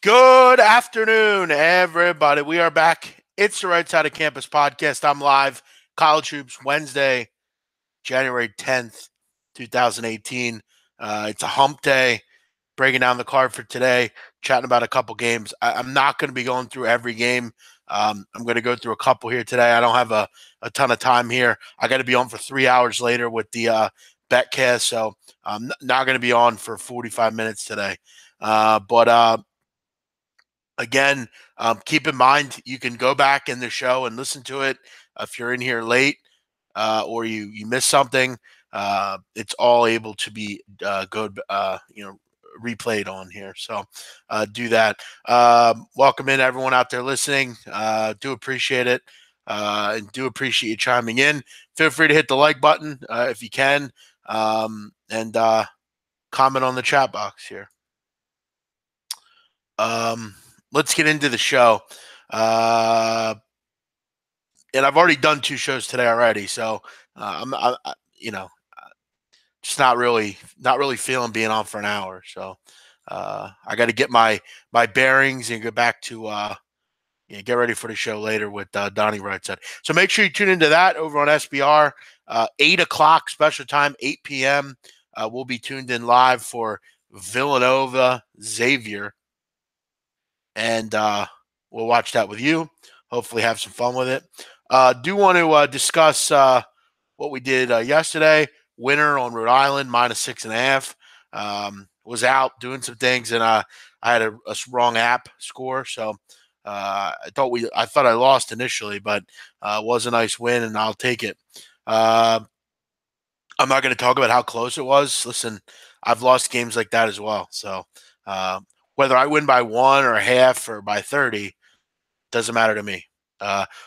Good afternoon, everybody. We are back. It's the Right Side of Campus podcast. I'm live. College Hoops, Wednesday, January 10th, 2018. It's a hump day. Breaking down the card for today, chatting about a couple games. I'm not going to be going through every game. I'm going to go through a couple here today. I don't have a ton of time here. I got to be on for 3 hours later with the betcast, so I'm not going to be on for 45 minutes today. But again, keep in mind you can go back in the show and listen to it if you're in here late or you missed something. It's all able to be replayed on here. So do that. Welcome in everyone out there listening. Do appreciate it. And do appreciate you chiming in. Feel free to hit the like button if you can, and comment on the chat box here. Let's get into the show. And I've already done 2 shows today already, so I'm just not really feeling being on for an hour. So I got to get my bearings and get back to get ready for the show later with Donnie Rightside. So make sure you tune into that over on SBR. 8 o'clock special time, 8 p.m. We'll be tuned in live for Villanova Xavier. And we'll watch that with you. Hopefully have some fun with it. Do want to discuss what we did yesterday. Winner on Rhode Island, -6.5. Was out doing some things, and I had a wrong app score. So I thought I lost initially, but it was a nice win, and I'll take it. I'm not going to talk about how close it was. Listen, I've lost games like that as well. So whether I win by 1 or a half or by 30, doesn't matter to me.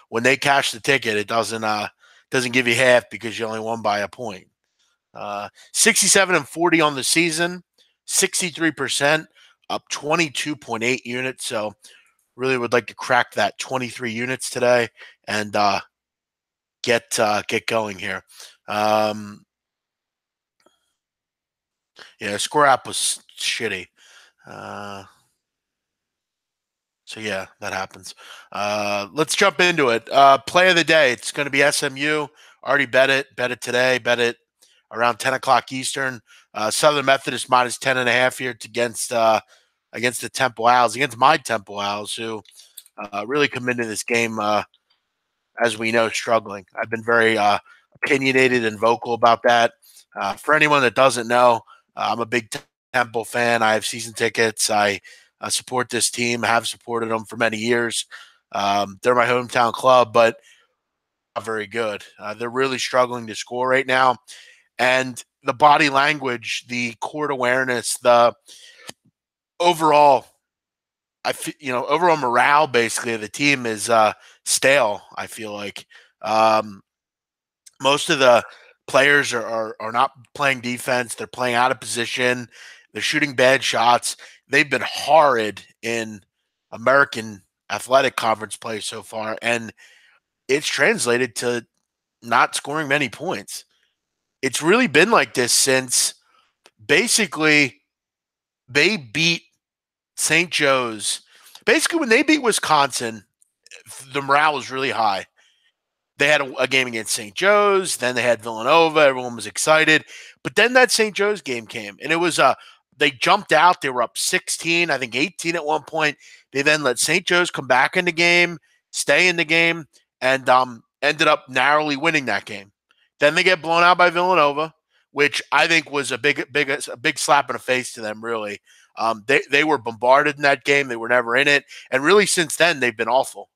When they cash the ticket, it doesn't give you half because you only won by a point. 67-40 on the season, 63%, up 22.8 units. So really would like to crack that 23 units today and get going here. Score app was shitty. So yeah, that happens. Let's jump into it. Play of the day. It's going to be SMU. Already bet it today. Bet it around 10 o'clock Eastern. Southern Methodist -10.5 here against the Temple Owls, against my Temple Owls, who really come into this game, as we know, struggling. I've been very opinionated and vocal about that. For anyone that doesn't know, I'm a big Temple fan. I have season tickets. I support this team. I have supported them for many years. They're my hometown club, but not very good. They're really struggling to score right now. And the body language, the court awareness, the overall morale basically of the team is stale, I feel like. Most of the players are not playing defense. They're playing out of position. They're shooting bad shots. They've been horrid in American Athletic Conference play so far, and it's translated to not scoring many points. It's really been like this since basically they beat St. Joe's. Basically, when they beat Wisconsin, the morale was really high. They had a game against St. Joe's. Then they had Villanova. Everyone was excited. But then that St. Joe's game came, and it was they jumped out. They were up 16, I think 18 at one point. They then let St. Joe's come back in the game, stay in the game, and ended up narrowly winning that game. Then they get blown out by Villanova, which I think was a big slap in the face to them, really. They were bombarded in that game. They were never in it. And really since then, they've been awful.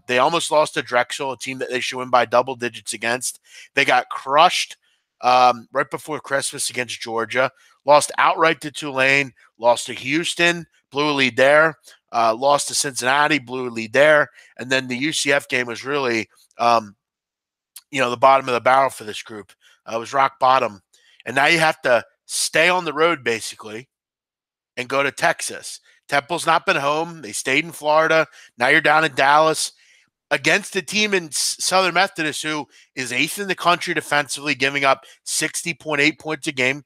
They almost lost to Drexel, a team that they should win by double digits against. They got crushed right before Christmas against Georgia. Lost outright to Tulane. Lost to Houston. Blew a lead there. Lost to Cincinnati. Blew a lead there. And then the UCF game was really, the bottom of the barrel for this group. It was rock bottom. And now you have to stay on the road, basically, and go to Texas. Temple's not been home. They stayed in Florida. Now you're down in Dallas against a team in Southern Methodist who is 8th in the country defensively, giving up 60.8 points a game.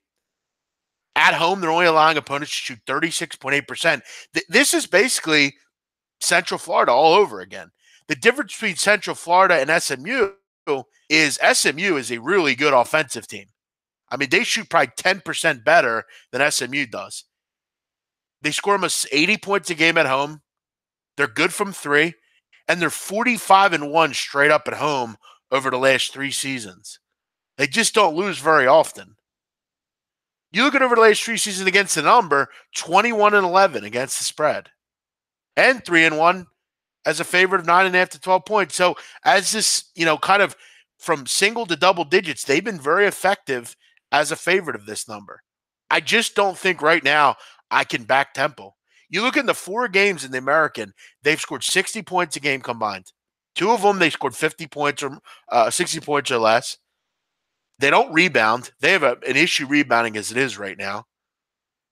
At home, they're only allowing opponents to shoot 36.8%. This is basically Central Florida all over again. The difference between Central Florida and SMU is a really good offensive team. I mean, they shoot probably 10% better than SMU does. They score almost 80 points a game at home. They're good from three, and they're 45-1 straight up at home over the last 3 seasons. They just don't lose very often. You look at over the last 3 seasons against the number, 21-11 against the spread, and 3-1 as a favorite of 9.5 to 12 points. So as this, kind of from single to double digits, they've been very effective as a favorite of this number. I just don't think right now I can back Temple. You look in the 4 games in the American, they've scored 60 points a game combined. 2 of them, they scored 50 points or 60 points or less. They don't rebound. They have an issue rebounding as it is right now.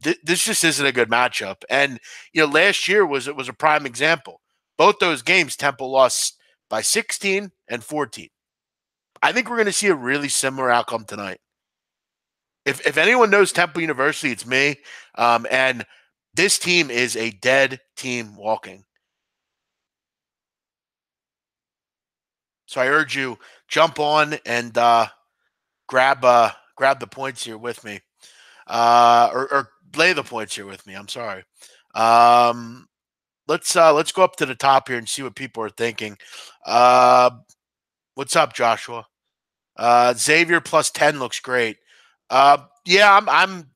This just isn't a good matchup. And, last year was a prime example. Both those games, Temple lost by 16 and 14. I think we're going to see a really similar outcome tonight. If anyone knows Temple University, it's me. And this team is a dead team walking. So I urge you, jump on and grab the points here with me, or lay the points here with me. I'm sorry. Let's go up to the top here and see what people are thinking. What's up, Joshua? Xavier plus 10 looks great. Yeah,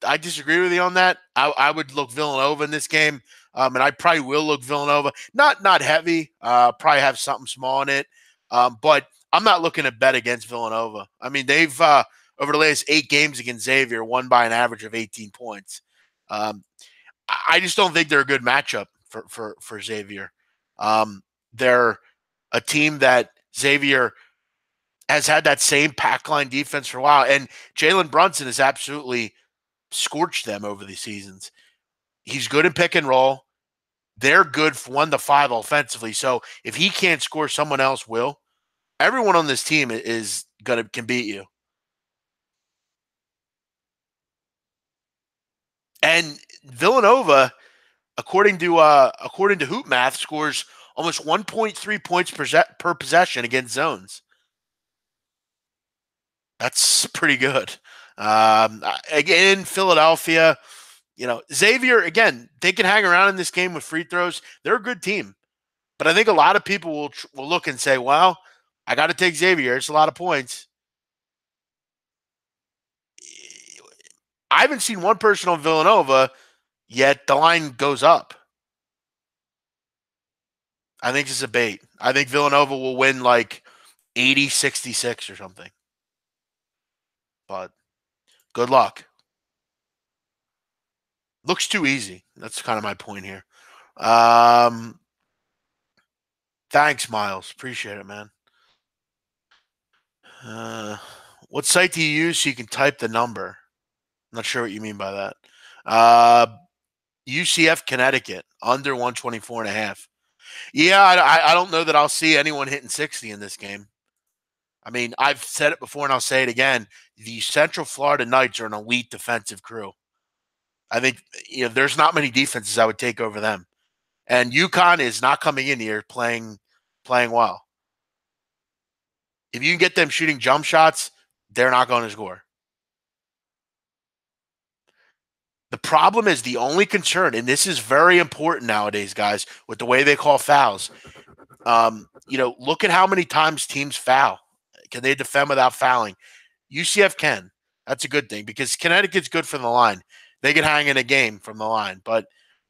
I disagree with you on that. I would look Villanova in this game, and I probably will look Villanova. Not heavy. Probably have something small in it. But I'm not looking to bet against Villanova. I mean, they've over the last 8 games against Xavier won by an average of 18 points. I just don't think they're a good matchup for Xavier. They're a team that Xavier has had that same pack line defense for a while, and Jalen Brunson has absolutely scorched them over the seasons. He's good in pick and roll. They're good for 1 to 5 offensively. So if he can't score, someone else will. Everyone on this team can beat you. And Villanova, according to Hoop Math, scores almost 1.3 points per possession against zones. That's pretty good. Again, Philadelphia, Xavier, again, they can hang around in this game with free throws. They're a good team. But I think a lot of people will look and say, well, I got to take Xavier. It's a lot of points. I haven't seen one person on Villanova, yet the line goes up. I think it's a bait. I think Villanova will win like 80-66 or something. But good luck. Looks too easy. That's kind of my point here. Thanks, Miles. Appreciate it, man. What site do you use so you can type the number? I'm not sure what you mean by that. UCF Connecticut, under 124.5. Yeah, I don't know that I'll see anyone hitting 60 in this game. I mean, I've said it before and I'll say it again. The Central Florida Knights are an elite defensive crew. I think there's not many defenses I would take over them. And UConn is not coming in here playing well. If you can get them shooting jump shots, they're not going to score. The problem is the only concern, and this is very important nowadays, guys, with the way they call fouls. Look at how many times teams foul. Can they defend without fouling? UCF can. That's a good thing because Connecticut's good from the line. They can hang in a game from the line. But,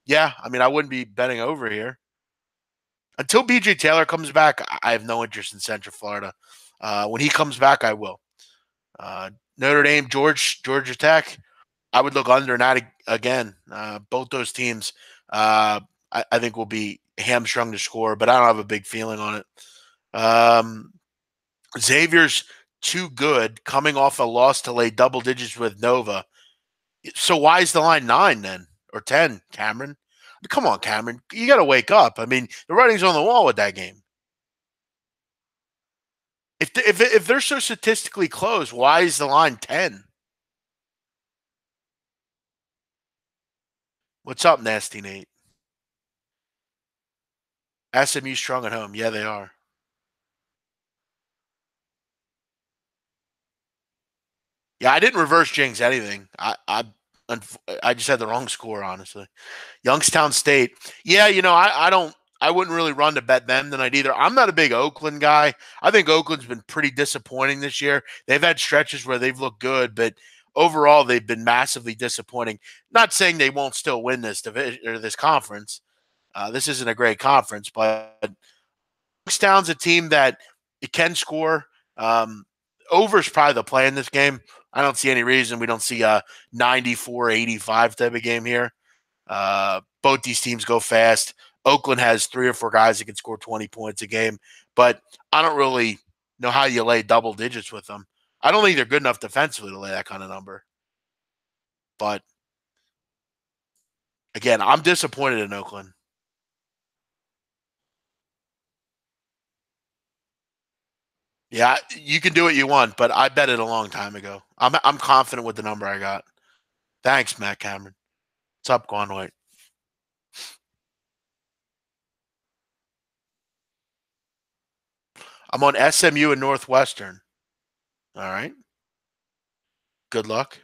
yeah, I mean, I wouldn't be betting over here. Until B.J. Taylor comes back, I have no interest in Central Florida. When he comes back, I will. Notre Dame, Georgia Tech, I would look under that again. Both those teams, I think, will be hamstrung to score, but I don't have a big feeling on it. Xavier's too good coming off a loss to lay double digits with Nova. So why is the line 9 then or 10, Cameron? Come on, Cameron. You got to wake up. I mean, the writing's on the wall with that game. If they're so statistically close, why is the line 10? What's up, Nasty Nate? SMU strong at home. Yeah, they are. Yeah, I didn't reverse jinx anything. I just had the wrong score, honestly. Youngstown State. Yeah, I wouldn't really run to bet them tonight either. I'm not a big Oakland guy. I think Oakland's been pretty disappointing this year. They've had stretches where they've looked good, but overall they've been massively disappointing. Not saying they won't still win this division or this conference. This isn't a great conference, but Youngstown's a team that it can score. Over is probably the play in this game. I don't see any reason we don't see a 94-85 type of game here. Both these teams go fast. Oakland has 3 or 4 guys that can score 20 points a game, but I don't really know how you lay double digits with them. I don't think they're good enough defensively to lay that kind of number. But again, I'm disappointed in Oakland. Yeah, you can do what you want, but I bet it a long time ago. I'm confident with the number I got. Thanks, Matt Cameron. What's up, Gone White? I'm on SMU and Northwestern. All right. Good luck.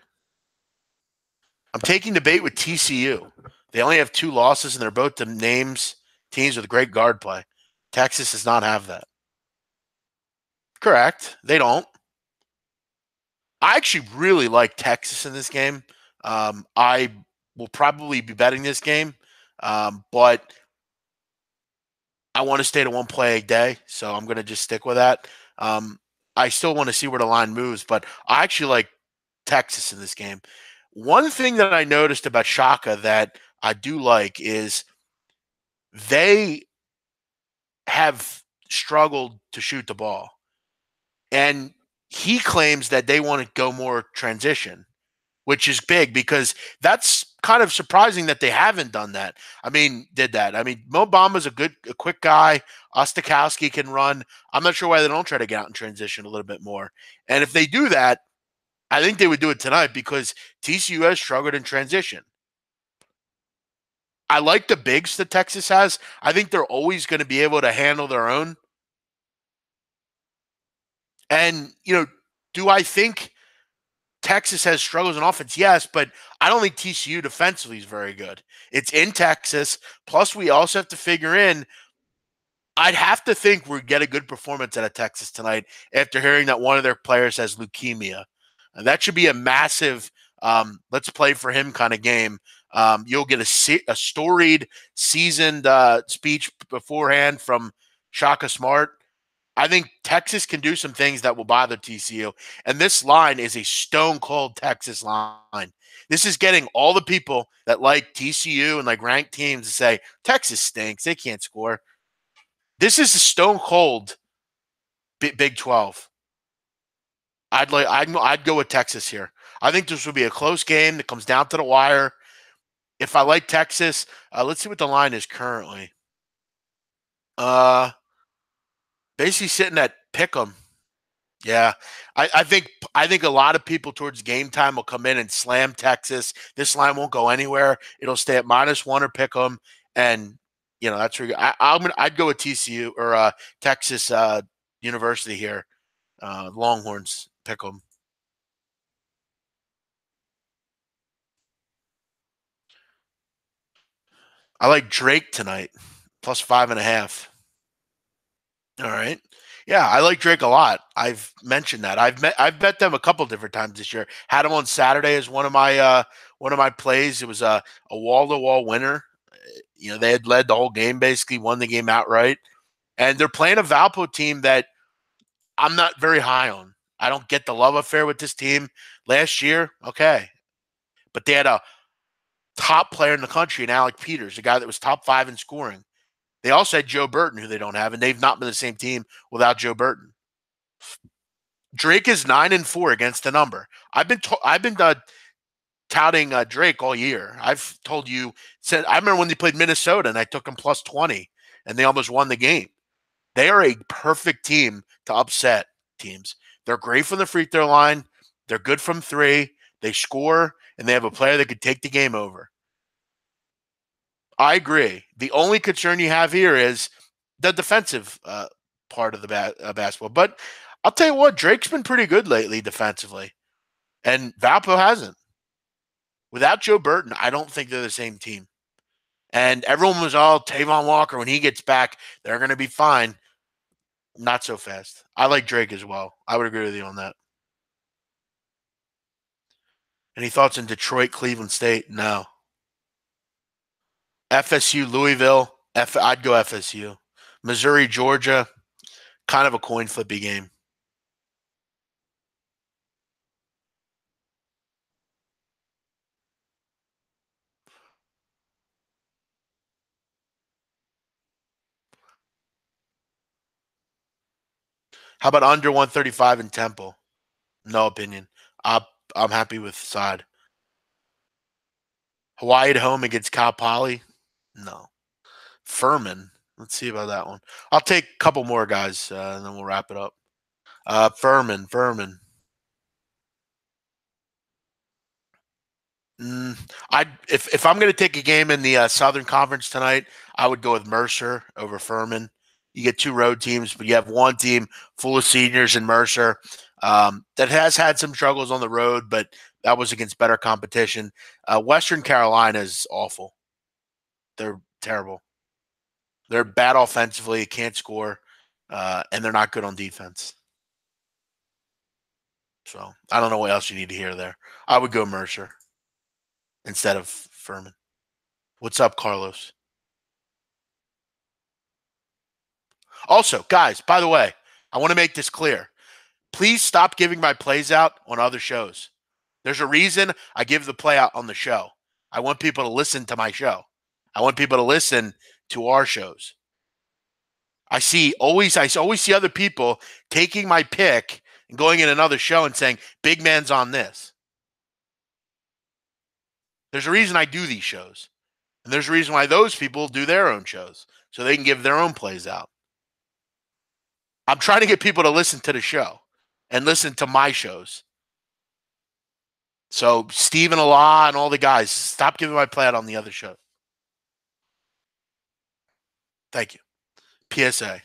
I'm taking the bait with TCU. They only have 2 losses, and they're both the names teams with great guard play. Texas does not have that. Correct. They don't. I actually really like Texas in this game. I will probably be betting this game, but I want to stay to one play a day, so I'm going to just stick with that. I still want to see where the line moves, but I actually like Texas in this game. One thing that I noticed about Shaka that I do like is they have struggled to shoot the ball. And he claims that they want to go more transition, which is big because that's kind of surprising that they haven't done that. I mean, did that. I mean, Mo Bamba's a quick guy. Ostakowski can run. I'm not sure why they don't try to get out in transition a little bit more. And if they do that, I think they would do it tonight because TCU has struggled in transition. I like the bigs that Texas has. I think they're always going to be able to handle their own. And, do I think Texas has struggles in offense? Yes, but I don't think TCU defensively is very good. It's in Texas. Plus, we also have to figure in, I'd have to think we get a good performance out of Texas tonight after hearing that one of their players has leukemia. And that should be a massive let's play for him kind of game. You'll get a storied, seasoned speech beforehand from Shaka Smart. I think Texas can do some things that will bother TCU. And this line is a stone cold Texas line. This is getting all the people that like TCU and like ranked teams to say, Texas stinks. They can't score. This is a stone cold Big 12. I'd go with Texas here. I think this will be a close game that comes down to the wire. If I like Texas, let's see what the line is currently. Uh, Basically sitting at pick 'em. Yeah, I think a lot of people towards game time will come in and slam Texas. This line won't go anywhere. It'll stay at -1 or pick 'em, and that's where I'd go with TCU or Texas University here. Longhorns pick 'em. I like Drake tonight, +5.5. All right. Yeah, I like Drake a lot. I've mentioned that. I've bet them a couple different times this year. Had them on Saturday as one of my plays. It was a wall to wall winner. They had led the whole game basically, won the game outright, and they're playing a Valpo team that I'm not very high on. I don't get the love affair with this team. Last year, okay, but they had a top player in the country in Alec Peters, a guy that was top 5 in scoring. They also had Joe Burton, who they don't have, and they've not been the same team without Joe Burton. Drake is 9-4 against the number. I've been touting Drake all year. I've told you. Said I remember when they played Minnesota and I took them +20, and they almost won the game. They are a perfect team to upset teams. They're great from the free throw line. They're good from three. They score, and they have a player that could take the game over. I agree. The only concern you have here is the defensive part of the basketball. But I'll tell you what, Drake's been pretty good lately defensively, and Valpo hasn't. Without Joe Burton, I don't think they're the same team. And everyone was all Tavon Walker when he gets back, they're going to be fine. Not so fast. I like Drake as well. I would agree with you on that. Any thoughts in Detroit, Cleveland State? No. FSU, Louisville. I'd go FSU. Missouri, Georgia. Kind of a coin flippy game. How about under 135 in Temple? No opinion. I'm happy with side. Hawaii at home against Cal Poly? No. Furman. Let's see about that one. I'll take a couple more guys, and then we'll wrap it up. Furman. I if I'm going to take a game in the Southern Conference tonight, I would go with Mercer over Furman. You get two road teams, but you have one team full of seniors in Mercer that has had some struggles on the road, but that was against better competition. Western Carolina is awful. They're terrible. They're bad offensively, can't score, and they're not good on defense. So I don't know what else you need to hear there. I would go Mercer instead of Furman. What's up, Carlos? Also, guys, by the way, I want to make this clear. Please stop giving my plays out on other shows. There's a reason I give the play out on the show. I want people to listen to my show. I want people to listen to our shows. I always see other people taking my pick and going in another show and saying, big man's on this. There's a reason I do these shows. And there's a reason why those people do their own shows. So they can give their own plays out. I'm trying to get people to listen to the show and listen to my shows. So Stephen Allah and all the guys, stop giving my play out on the other show. Thank you. PSA.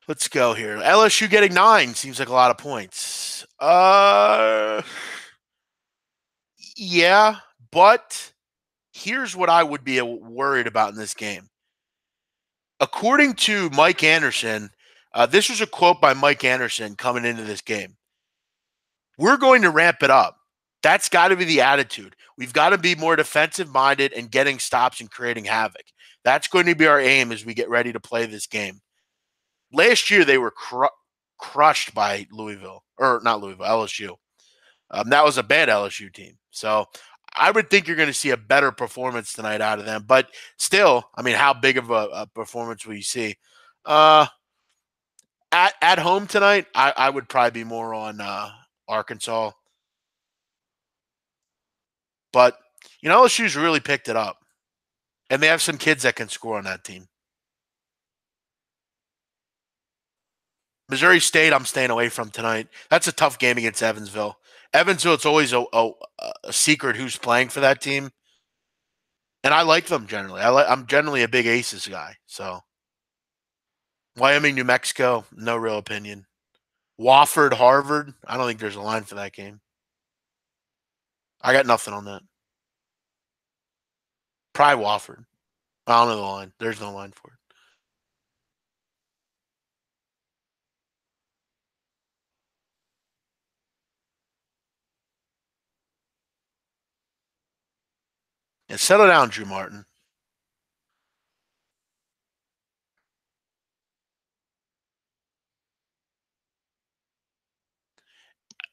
Let's go here. LSU getting 9 seems like a lot of points. Yeah, but here's what I would be worried about in this game. According to Mike Anderson, this was a quote by Mike Anderson coming into this game. We're going to ramp it up. That's got to be the attitude. We've got to be more defensive minded and getting stops and creating havoc. That's going to be our aim as we get ready to play this game. Last year, they were crushed by Louisville, or not Louisville, LSU. That was a bad LSU team. So I would think you're going to see a better performance tonight out of them. But still, I mean, how big of a performance will you see? At home tonight, I would probably be more on Arkansas. But, LSU's really picked it up. And they have some kids that can score on that team. Missouri State, I'm staying away from tonight. That's a tough game against Evansville. Evansville, it's always a secret who's playing for that team. And I like them generally. I'm generally a big Aces guy. So Wyoming, New Mexico, no real opinion. Wofford, Harvard, I don't think there's a line for that game. I got nothing on that. Probably Wofford. I don't know the line. There's no line for it. Yeah, settle down, Drew Martin.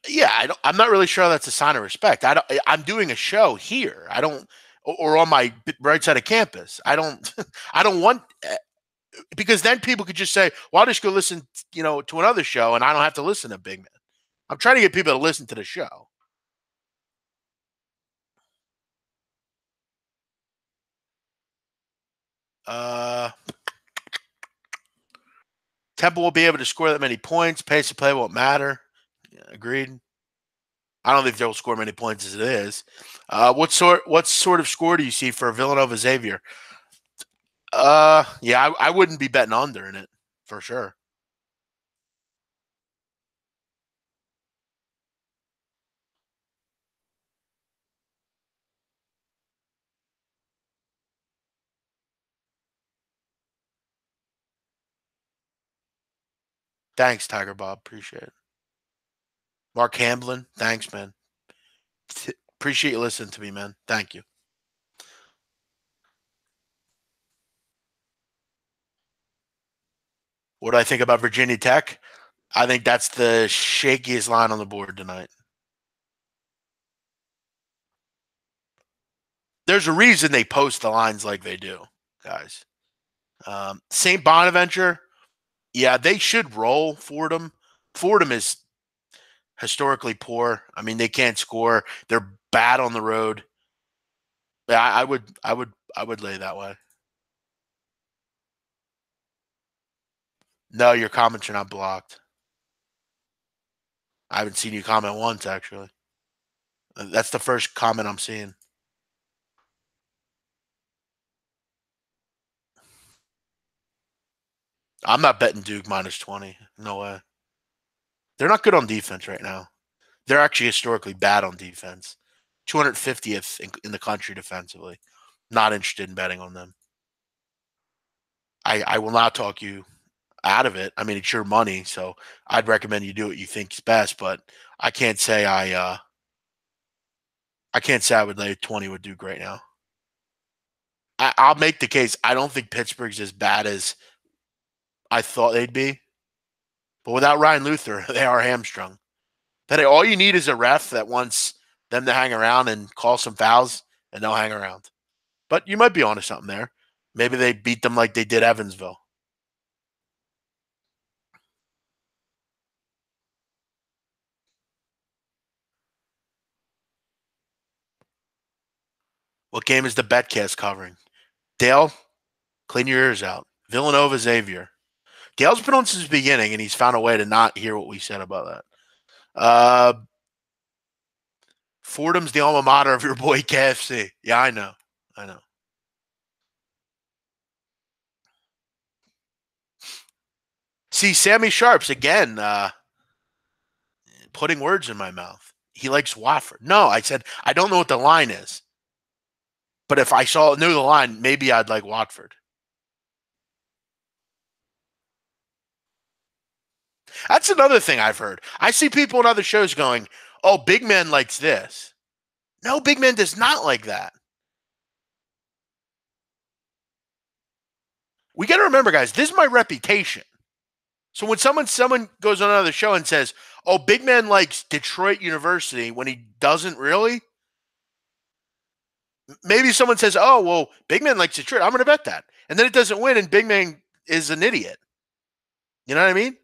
Yeah, I'm not really sure that's a sign of respect. I'm doing a show here. I don't, or on my right side of campus. I don't. I don't want because then people could just say, "Well, I'll just go listen, to another show, and I don't have to listen to Big Man." I'm trying to get people to listen to the show. Uh, Temple will be able to score that many points. Pace of play won't matter. Yeah, agreed. I don't think they'll score many points as it is. What sort of score do you see for Villanova Xavier? Yeah, I wouldn't be betting under in it for sure. Thanks, Tiger Bob. Appreciate it. Mark Hamblin, thanks, man. Appreciate you listening to me, man. Thank you. What do I think about Virginia Tech? I think that's the shakiest line on the board tonight. There's a reason they post the lines like they do, guys. St. Bonaventure, yeah, they should roll Fordham. Fordham is historically poor. I mean, they can't score. They're bad on the road. Yeah, I would lay that way. No, your comments are not blocked. I haven't seen you comment once, actually. That's the first comment I'm seeing. I'm not betting Duke minus 20. No way. They're not good on defense right now. They're actually historically bad on defense. 250th in the country defensively. Not interested in betting on them. I will not talk you out of it. I mean, it's your money, so I'd recommend you do what you think is best. But I can't say I can't say I would lay 20 with Duke right now. I'll make the case. I don't think Pittsburgh's as bad as I thought they'd be. But without Ryan Luther, they are hamstrung. That all you need is a ref that wants them to hang around and call some fouls, and they'll hang around. But you might be onto something there. Maybe they beat them like they did Evansville. What game is the Betcast covering? Dale, clean your ears out. Villanova Xavier. Dale's been on since the beginning, and he's found a way to not hear what we said about that. Fordham's the alma mater of your boy KFC. Yeah, I know. I know. See, Sammy Sharps, again, putting words in my mouth. He likes Wofford. No, I said, I don't know what the line is. But if I knew the line, maybe I'd like Watford. That's another thing I've heard. I see people in other shows going, oh, Big Man likes this. No, Big Man does not like that. We got to remember, guys, this is my reputation. So when someone goes on another show and says, oh, Big Man likes Detroit University when he doesn't really, maybe someone says, oh, well, Big Man likes Detroit. I'm going to bet that. And then it doesn't win, and Big Man is an idiot. You know what I mean?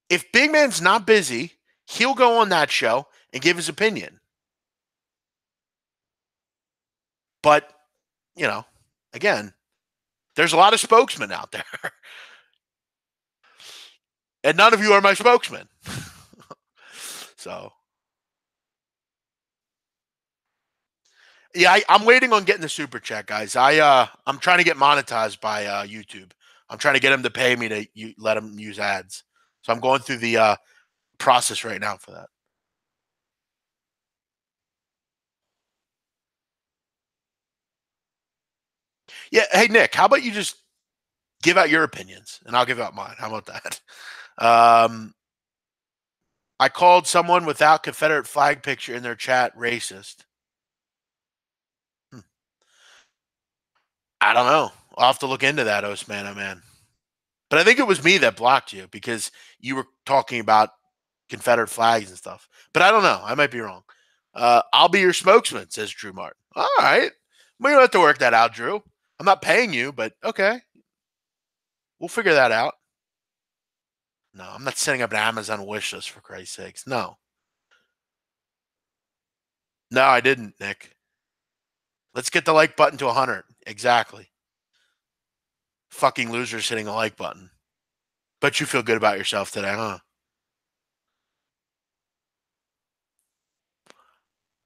If Big Man's not busy, he'll go on that show and give his opinion. But, again, there's a lot of spokesmen out there. And none of you are my spokesman. So, yeah, I'm waiting on getting the super chat, guys. I'm trying to get monetized by YouTube. I'm trying to get them to pay me to let them use ads. So I'm going through the process right now for that. Yeah. Hey, Nick, how about you just give out your opinions and I'll give out mine? How about that? I called someone without Confederate flag picture in their chat racist. I don't know. I'll have to look into that, Osman, man. But I think it was me that blocked you because you were talking about Confederate flags and stuff. But I don't know. I might be wrong. I'll be your spokesman, says Drew Martin. All right. We don't have to work that out, Drew. I'm not paying you, but okay. We'll figure that out. No, I'm not setting up an Amazon wish list for Christ's sakes. No. No, I didn't, Nick. Let's get the like button to 100. Exactly. Fucking losers hitting the like button. But you feel good about yourself today, huh?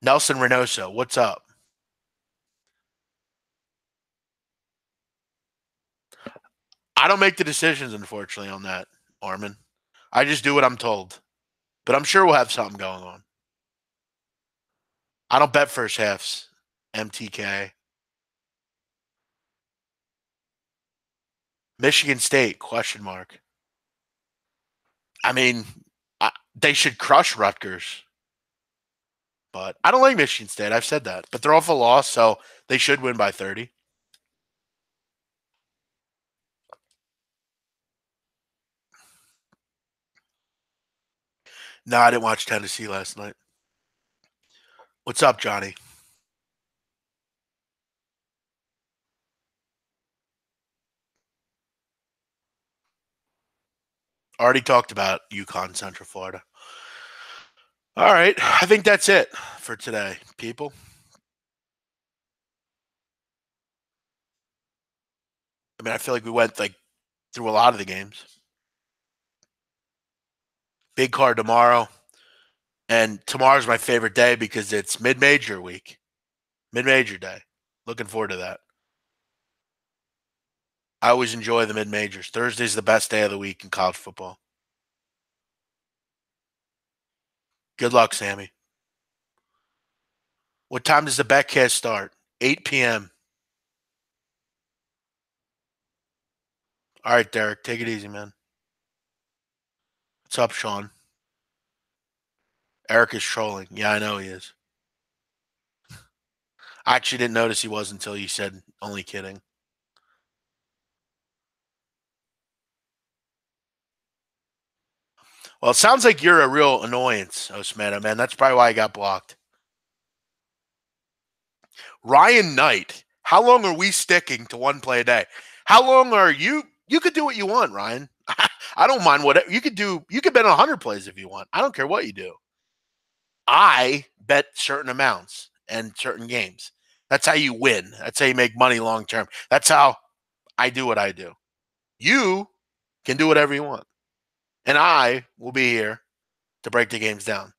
Nelson Reynoso, what's up? I don't make the decisions, unfortunately, on that, Armin. I just do what I'm told. But I'm sure we'll have something going on. I don't bet first halves. MTK. Michigan State, question mark. I mean, they should crush Rutgers. But I don't like Michigan State. I've said that. But they're off a loss, so they should win by 30. No, I didn't watch Tennessee last night. What's up, Johnny? Already talked about UConn, Central Florida. All right. I think that's it for today, people. I mean, I feel like we went like through a lot of the games. Big card tomorrow. And tomorrow's my favorite day because it's mid-major week. Mid-major day. Looking forward to that. I always enjoy the mid-majors. Thursday's the best day of the week in college football. Good luck, Sammy. What time does the Betcast start? 8 p.m. All right, Derek. Take it easy, man. What's up, Sean? Eric is trolling. Yeah, I know he is. I actually didn't notice he was until you said only kidding. Well, it sounds like you're a real annoyance, Osmeta, man. That's probably why I got blocked. Ryan Knight. How long are we sticking to one play a day? How long are you? You could do what you want, Ryan. I don't mind whatever you could do. You could bet 100 plays if you want. I don't care what you do. I bet certain amounts and certain games. That's how you win. That's how you make money long term. That's how I do what I do. You can do whatever you want. And I will be here to break the games down.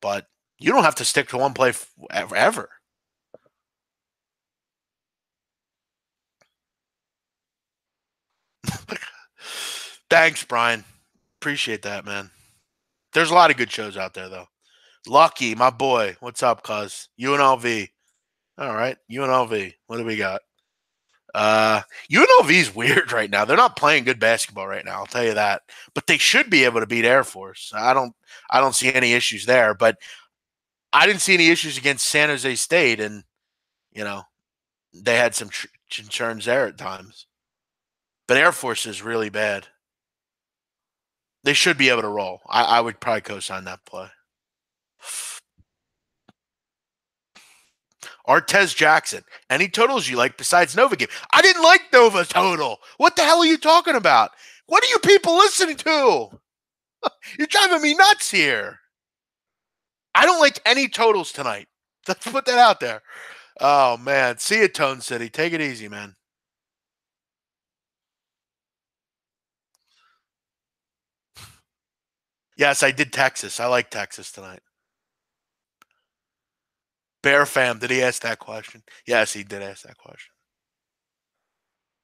But you don't have to stick to one play forever. Thanks, Brian. Appreciate that, man. There's a lot of good shows out there, though. Lucky, my boy. What's up, cuz? UNLV. All right. UNLV. What do we got? UNLV is weird right now. They're not playing good basketball right now, I'll tell you that. But they should be able to beat Air Force. I don't see any issues there, but I didn't see any issues against San Jose State, and you know, they had some concerns there at times. But Air Force is really bad. They should be able to roll. I would probably co-sign that play. Artez Jackson. Any totals you like besides Nova game? I didn't like Nova total. What the hell are you talking about? What are you people listening to? You're driving me nuts here. I don't like any totals tonight. Let's put that out there. Oh man. See you, Tone City. Take it easy, man. Yes, I did Texas. I like Texas tonight. Bear fam, did he ask that question? Yes, he did ask that question.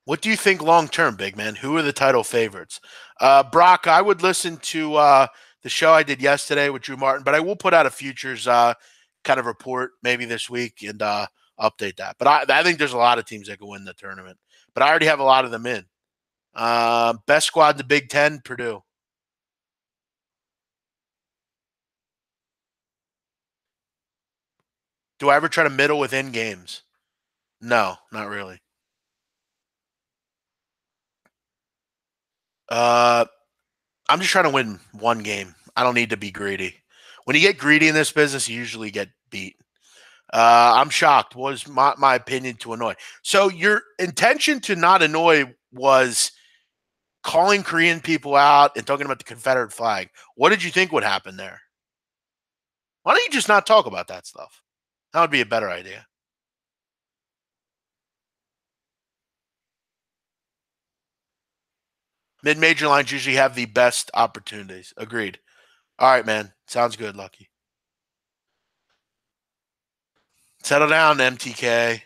What do you think long term, big man? Who are the title favorites? Brock, I would listen to the show I did yesterday with Drew Martin, but I will put out a futures kind of report maybe this week and update that. But I think there's a lot of teams that can win the tournament, but I already have a lot of them in. Best squad in the Big Ten, Purdue. Do I ever try to middle within games? No, not really. Uh, I'm just trying to win one game. I don't need to be greedy. When you get greedy in this business, you usually get beat. I'm shocked. Was my opinion to annoy? So your intention to not annoy was calling Korean people out and talking about the Confederate flag. What did you think would happen there? Why don't you just not talk about that stuff? That would be a better idea. Mid-major lines usually have the best opportunities. Agreed. All right, man. Sounds good, Lucky. Settle down, MTK.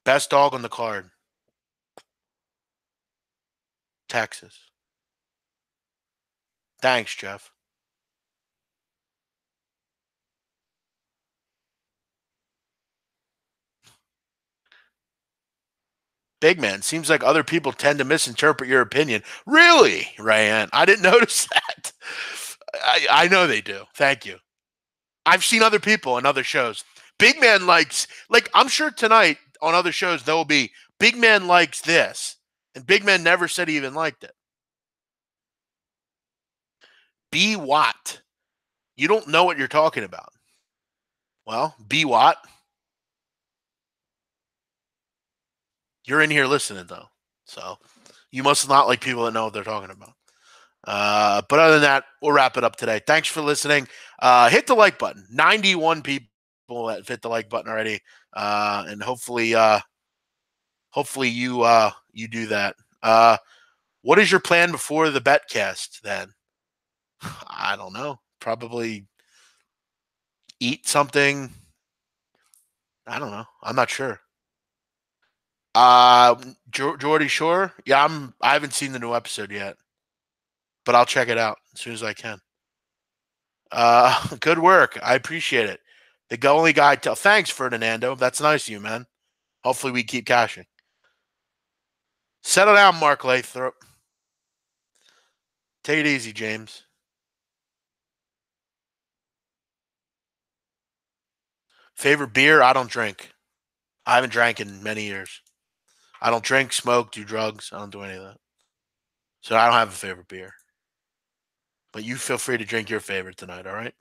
Best dog on the card. Texas. Thanks, Jeff. Big man, seems like other people tend to misinterpret your opinion. Really, Ryan? I didn't notice that. I know they do. Thank you. I've seen other people on other shows. Big man likes, like, I'm sure tonight on other shows there will be Big man likes this, and Big man never said he even liked it. B Watt. You don't know what you're talking about. Well, B Watt. You're in here listening though, so you must not like people that know what they're talking about. But other than that, we'll wrap it up today. Thanks for listening. Hit the like button. 91 people that hit the like button already, and hopefully you do that. What is your plan before the betcast then? I don't know. Probably eat something. I don't know. I'm not sure. Geordie Shore. Yeah, I haven't seen the new episode yet, but I'll check it out as soon as I can. Good work. I appreciate it. The only guy. Thanks, Ferdinando. That's nice of you, man. Hopefully, we keep cashing. Settle down, Mark Lathrop. Take it easy, James. Favorite beer? I don't drink. I haven't drank in many years. I don't drink, smoke, do drugs. I don't do any of that. So I don't have a favorite beer. But you feel free to drink your favorite tonight, all right?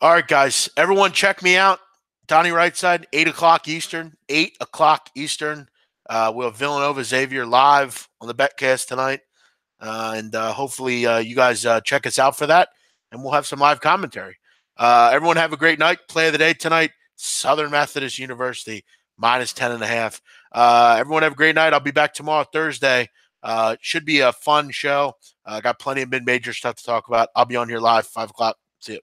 All right, guys. Everyone check me out. Donnie Rightside, 8 o'clock Eastern. 8 o'clock Eastern. We'll have Villanova Xavier live on the betcast tonight. And hopefully you guys check us out for that. And we'll have some live commentary. Everyone have a great night. Play of the day tonight. Southern Methodist University, minus 10.5. Everyone have a great night. I'll be back tomorrow, Thursday. Should be a fun show. Got plenty of mid-major stuff to talk about. I'll be on here live, 5 o'clock. See you.